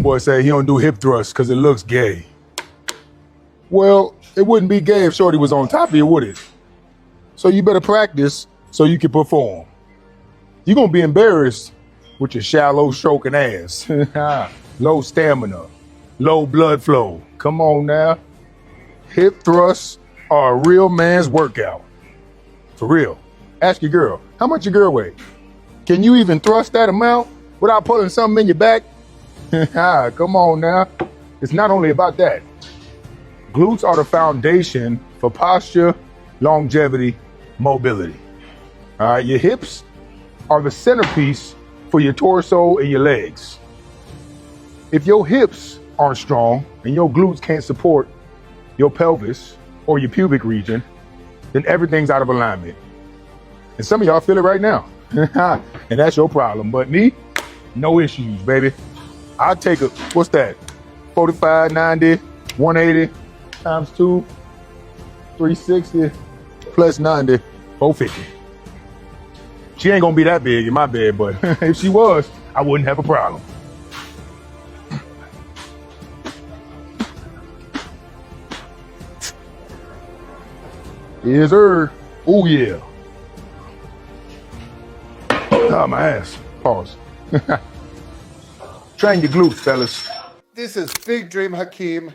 homeboy say he don't do hip thrusts because it looks gay. Well, it wouldn't be gay if Shorty was on top of you, would it? So you better practice so you can perform. You're gonna be embarrassed with your shallow stroking ass. Low stamina, low blood flow. Come on now. Hip thrusts are a real man's workout. For real. Ask your girl, how much your girl weigh? Can you even thrust that amount without pulling something in your back? Come on now. It's not only about that. Glutes are the foundation for posture, longevity, mobility. All right, your hips are the centerpiece for your torso and your legs. If your hips aren't strong and your glutes can't support your pelvis or your pubic region, then everything's out of alignment. And some of y'all feel it right now. And that's your problem. But me, no issues, baby. I'll take what's that? 45, 90, 180 times 2, 360 plus 90, 450. She ain't gonna be that big in my bed, but if she was, I wouldn't have a problem. Yes, sir. Oh, yeah. Oh, my ass. Pause. Train your glutes, fellas. This is Big Dream Hakeem.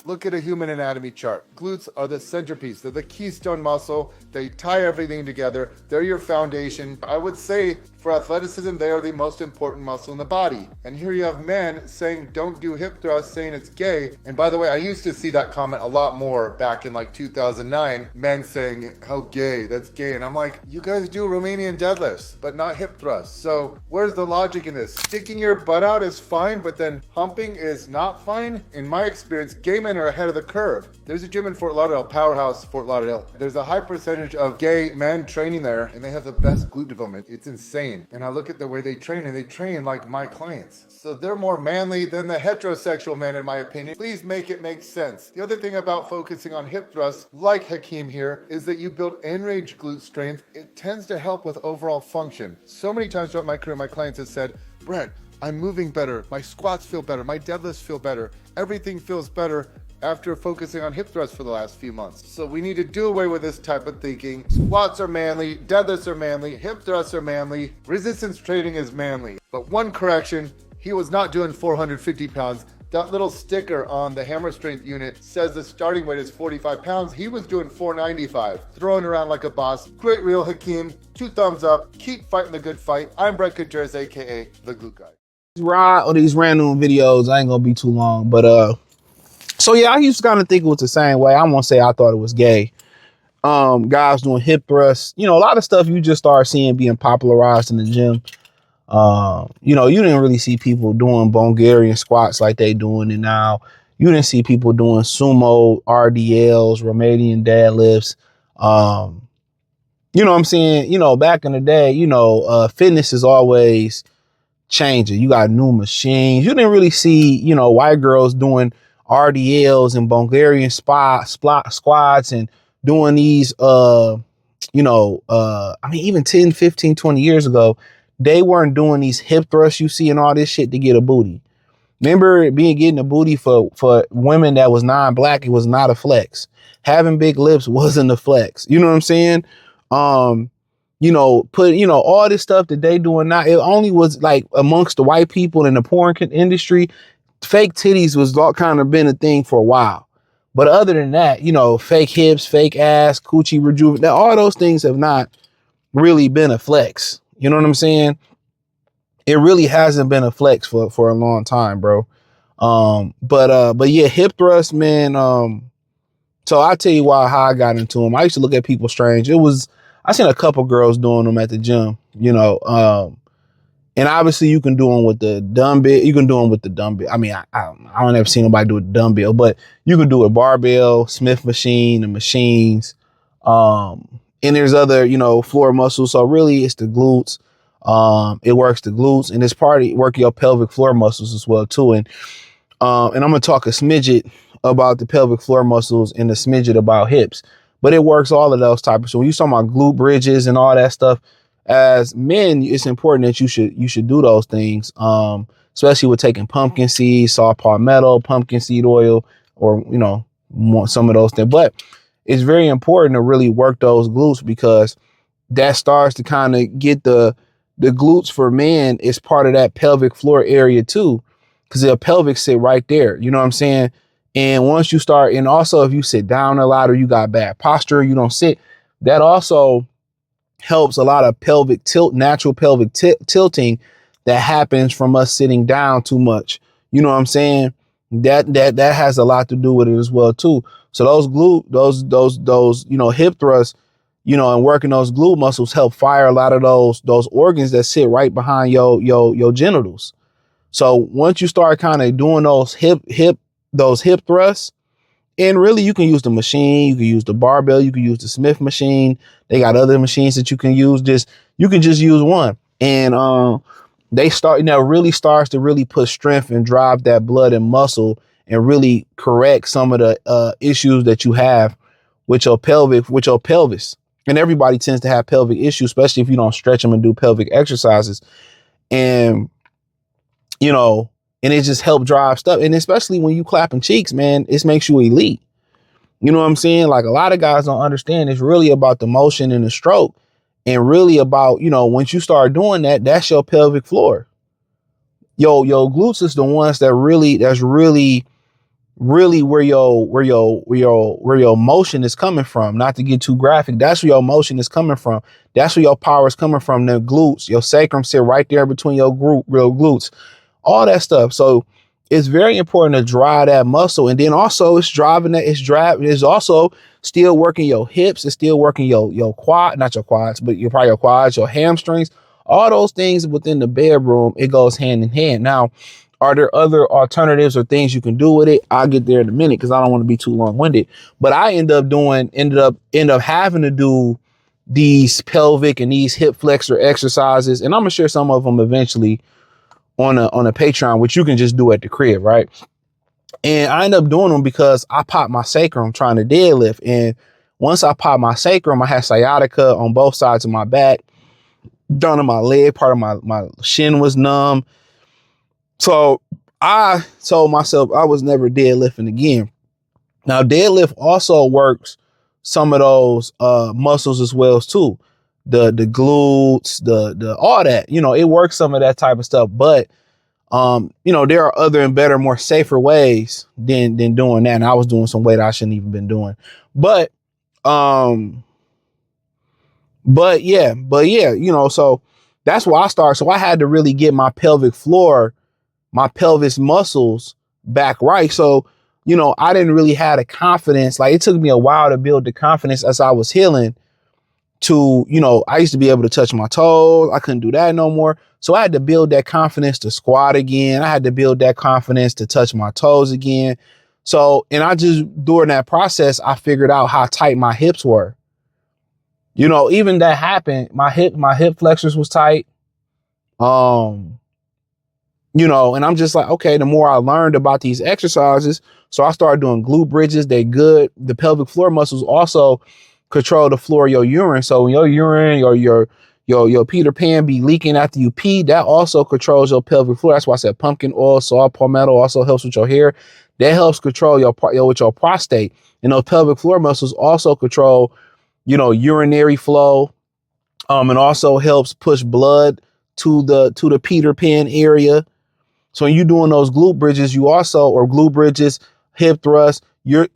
Look at a human anatomy chart. Glutes are the centerpiece. They're the keystone muscle. They tie everything together. They're your foundation. I would say for athleticism, they are the most important muscle in the body. And here you have men saying don't do hip thrusts, saying it's gay. And by the way, I used to see that comment a lot more back in like 2009. Men saying, how gay, that's gay. And I'm like, you guys do Romanian deadlifts, but not hip thrusts. So where's the logic in this? Sticking your butt out is fine, but then humping is not fine? In my experience, gay men are ahead of the curve. There's a gym in Fort Lauderdale, Powerhouse, Fort Lauderdale. There's a high percentage of gay men training there, and they have the best glute development. It's insane. And I look at the way they train, and they train like my clients. So they're more manly than the heterosexual men, in my opinion. Please make it make sense. The other thing about focusing on hip thrusts, like Hakeem here, is that you build end-range glute strength. It tends to help with overall function. So many times throughout my career, my clients have said, Brent, I'm moving better. My squats feel better. My deadlifts feel better. Everything feels better after focusing on hip thrusts for the last few months. So we need to do away with this type of thinking. Squats are manly, deadlifts are manly, hip thrusts are manly, resistance training is manly. But one correction, he was not doing 450 pounds. That little sticker on the hammer strength unit says the starting weight is 45 pounds. He was doing 495, throwing around like a boss. Great reel, Hakeem. 2 thumbs up. Keep fighting the good fight. I'm Brett Gutierrez, aka The Glute Guy. These random videos, I ain't gonna be too long, but so yeah, I used to kind of think it was the same way. I won't say I thought it was gay. Guys doing hip thrusts, you know, a lot of stuff you just start seeing being popularized in the gym. You know, you didn't really see people doing Bulgarian squats like they doing it now. You didn't see people doing sumo RDLs, Romanian deadlifts. You know what I'm saying? You know, back in the day, you know, fitness is always changing. You got new machines. You didn't really see, you know, white girls doing RDLs and Bulgarian squats and doing these, you know, I mean, even 10, 15, 20 years ago, they weren't doing these hip thrusts you see and all this shit to get a booty. Remember getting a booty for women that was non-black, it was not a flex. Having big lips wasn't a flex. You know what I'm saying? You know, all this stuff that they doing now, it only was like amongst the white people in the porn industry. Fake titties was kind of been a thing for a while. But other than that, you know, fake hips, fake ass, coochie rejuvenate, all those things have not really been a flex. You know what I'm saying? It really hasn't been a flex for a long time, bro. But yeah, hip thrust, man. So I'll tell you how I got into them. I used to look at people strange. I seen a couple girls doing them at the gym, you know, and obviously you can do them with the dumbbell. You can do them with the dumbbell. I mean, I don't ever see nobody do a dumbbell, but you can do a barbell, Smith machine, and machines. And there's other, you know, floor muscles. So really it's the glutes. It works the glutes, and it's work your pelvic floor muscles as well too. And I'm going to talk a smidget about the pelvic floor muscles and a smidget about hips, but it works all of those types. So when you talking about glute bridges and all that stuff, as men, it's important that you should do those things. especially with taking pumpkin seeds, saw palmetto, pumpkin seed oil, or, some of those things. But it's very important to really work those glutes, because that starts to kind of get the glutes for men is part of that pelvic floor area too, because the pelvic sit right there. You know what I'm saying? And once you start, and also if you sit down a lot or you got bad posture, you don't sit, that also helps a lot of pelvic tilt, natural pelvic tilting that happens from us sitting down too much. You know what I'm saying? That has a lot to do with it as well too. So those hip thrusts, and working those glute muscles help fire a lot of those organs that sit right behind your genitals. So once you start kind of doing those hip thrusts, and really you can use the machine, you can use the barbell, you can use the Smith machine. They got other machines that you can use. You can just use one. And they really starts to really put strength and drive that blood and muscle and really correct some of the issues that you have with your pelvis. And everybody tends to have pelvic issues, especially if you don't stretch them and do pelvic exercises. And, and it just help drive stuff. And especially when you clapping cheeks, man, it makes you elite. You know what I'm saying? Like, a lot of guys don't understand. It's really about the motion and the stroke, and really about, once you start doing that, that's your pelvic floor. Your glutes is the ones that's really where your motion is coming from. Not to get too graphic, that's where your motion is coming from. That's where your power is coming from. The glutes, your sacrum sit right there between your glutes, all that stuff. So it's very important to drive that muscle. And then also it's also still working your hips. It's still working your quad, not your quads, but probably your quads, your hamstrings, all those things within the bedroom. It goes hand in hand. Now, are there other alternatives or things you can do with it? I'll get there in a minute, because I don't want to be too long-winded. But I end up having to do these pelvic and these hip flexor exercises. And I'm gonna share some of them eventually on a Patreon, which you can just do at the crib, right? And I end up doing them because I popped my sacrum trying to deadlift. And once I popped my sacrum, I had sciatica on both sides of my back, down to my leg, part of my shin was numb. So I told myself I was never deadlifting again. Now, deadlift also works some of those muscles as well too. The glutes, the all that, it works some of that type of stuff. But there are other and better, more safer ways than doing that. And I was doing some weight I shouldn't even been doing. But yeah, so that's where I started. So I had to really get my pelvic floor, my pelvis muscles back right. So, I didn't really have the confidence. Like, it took me a while to build the confidence as I was healing to, I used to be able to touch my toes. I couldn't do that no more. So I had to build that confidence to squat again. I had to build that confidence to touch my toes again. So, and during that process, I figured out how tight my hips were. Even that happened, my hip flexors was tight. And I'm just like, okay, the more I learned about these exercises, so I started doing glute bridges. They good. The pelvic floor muscles also control the floor of your urine. So when your urine or your Peter Pan be leaking after you pee, that also controls your pelvic floor. That's why I said pumpkin oil, saw palmetto also helps with your hair. That helps control with your prostate. And those pelvic floor muscles also control, urinary flow. And also helps push blood to the Peter Pan area. So when you're doing those glute bridges, hip thrust, your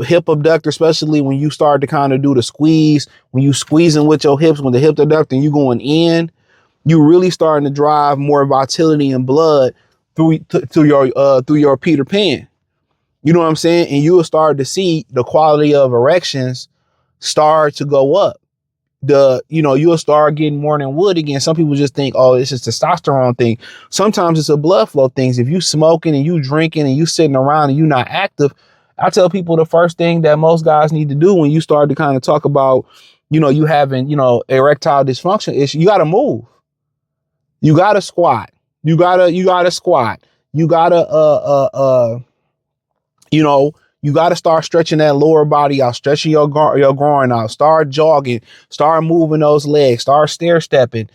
hip abductor, especially when you start to kind of do the squeeze, when you squeezing with your hips, when the hip abductor and you going in, you really starting to drive more vitality and blood through your Peter Pan. You know what I'm saying? And you will start to see the quality of erections start to go up. You'll start getting morning wood again. Some people just think, oh, it's just a testosterone thing. Sometimes it's a blood flow thing. If you smoking and you drinking and you sitting around and you not active, I tell people the first thing that most guys need to do when you start to kind of talk about, you having, erectile dysfunction issue, you got to move. You got to squat. You got to squat. You got to, you got to start stretching that lower body out, stretching your groin out, start jogging, start moving those legs, start stair stepping.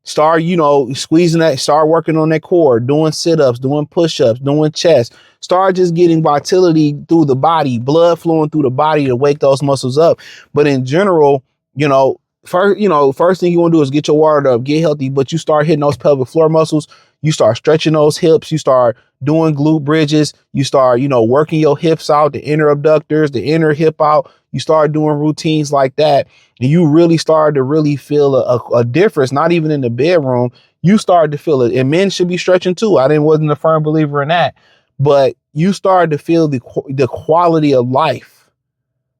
Start, squeezing that, start working on that core, doing sit-ups, doing push-ups, doing chest. Start just getting vitality through the body, blood flowing through the body to wake those muscles up. But in general, first thing you want to do is get your water up, get healthy, but you start hitting those pelvic floor muscles. You start stretching those hips. You start doing glute bridges. You start, working your hips out, the inner abductors, the inner hip out. You start doing routines like that. And you really start to really feel a difference, not even in the bedroom. You start to feel it. And men should be stretching too. Wasn't a firm believer in that. But you start to feel the quality of life.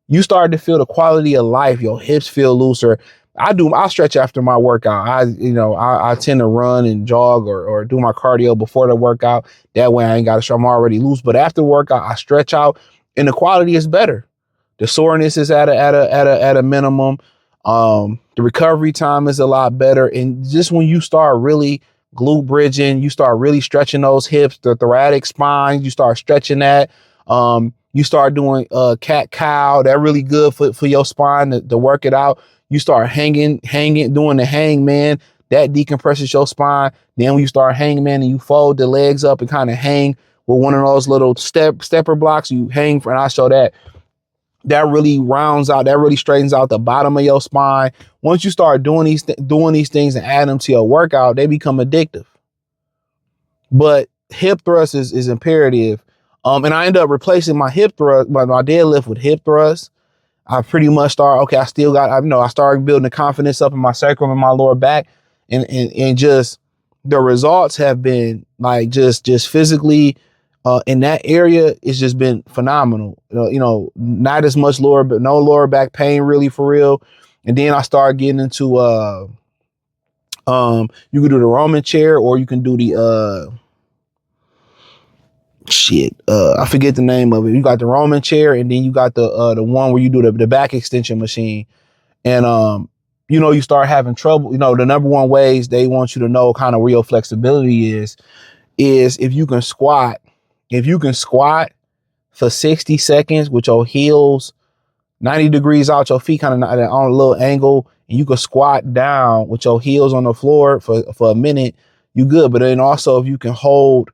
You start to feel the quality of life. Your hips feel looser. I stretch after my workout. I tend to run and jog or do my cardio before the workout. That way I ain't got to stretch. I'm already loose. But after workout, I stretch out and the quality is better. The soreness is at a minimum. The recovery time is a lot better. And just when you start really glute bridging, you start really stretching those hips, the thoracic spine, you start stretching that. You start doing cat cow. That's really good for your spine to work it out. You start hanging, doing the hangman. That decompresses your spine. Then when you start hangman and you fold the legs up and kind of hang with one of those little stepper blocks, you hang for, and I show that. That really rounds out, that really straightens out the bottom of your spine. Once you start doing these things and add them to your workout, they become addictive. But hip thrust is imperative. And I end up replacing my hip thrust, my deadlift with hip thrust. I pretty much I started building the confidence up in my sacrum and my lower back, and just the results have been like just physically in that area. It's just been phenomenal. Not as much no lower back pain really for real. And then I started getting into you can do the Roman chair, or you can do the I forget the name of it. You got the Roman chair, and then you got the one where you do the back extension machine. And you start having trouble. The number one ways they want you to know kind of where your flexibility is if you can squat. If you can squat for 60 seconds with your heels 90 degrees out, your feet kind of on a little angle, and you can squat down with your heels on the floor for a minute, you good. But then also if you can hold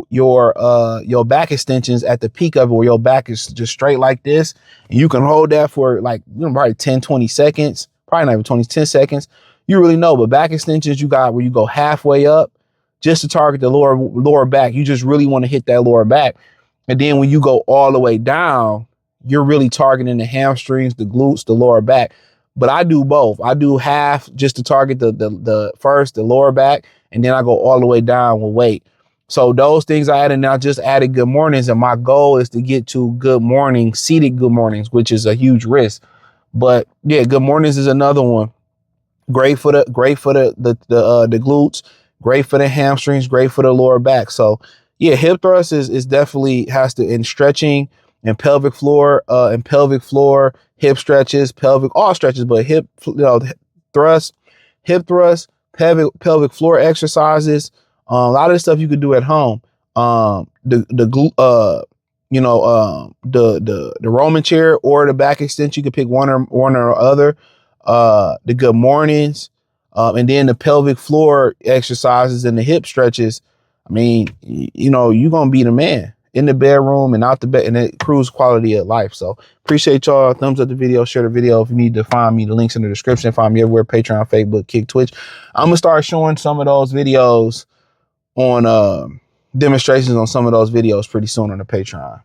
your back extensions at the peak of it, where your back is just straight like this, and you can hold that for probably 10, 20 seconds, probably not even 20, 10 seconds, you really know. But back extensions you got where you go halfway up just to target the lower back. You just really want to hit that lower back. And then when you go all the way down, you're really targeting the hamstrings, the glutes, the lower back. But I do both. I do half just to target the first, the lower back, and then I go all the way down with weight. So those things I added, and I just added good mornings, and my goal is to get to good mornings, seated good mornings, which is a huge risk. But yeah, good mornings is another one. Great for the glutes, great for the hamstrings, great for the lower back. So yeah, hip thrust is definitely in stretching and pelvic floor, hip stretches, all stretches, but hip thrust, hip thrust, pelvic floor exercises. A lot of the stuff you could do at home. The Roman chair or the back extension, you could pick one or other. The good mornings, and then the pelvic floor exercises and the hip stretches. I mean, you're gonna be the man in the bedroom and out the bed, and it improves quality of life. So appreciate y'all. Thumbs up the video, share the video. If you need to find me, the links in the description. Find me everywhere: Patreon, Facebook, Kick, Twitch. I'm gonna start showing some of those videos on demonstrations on some of those videos pretty soon on the Patreon.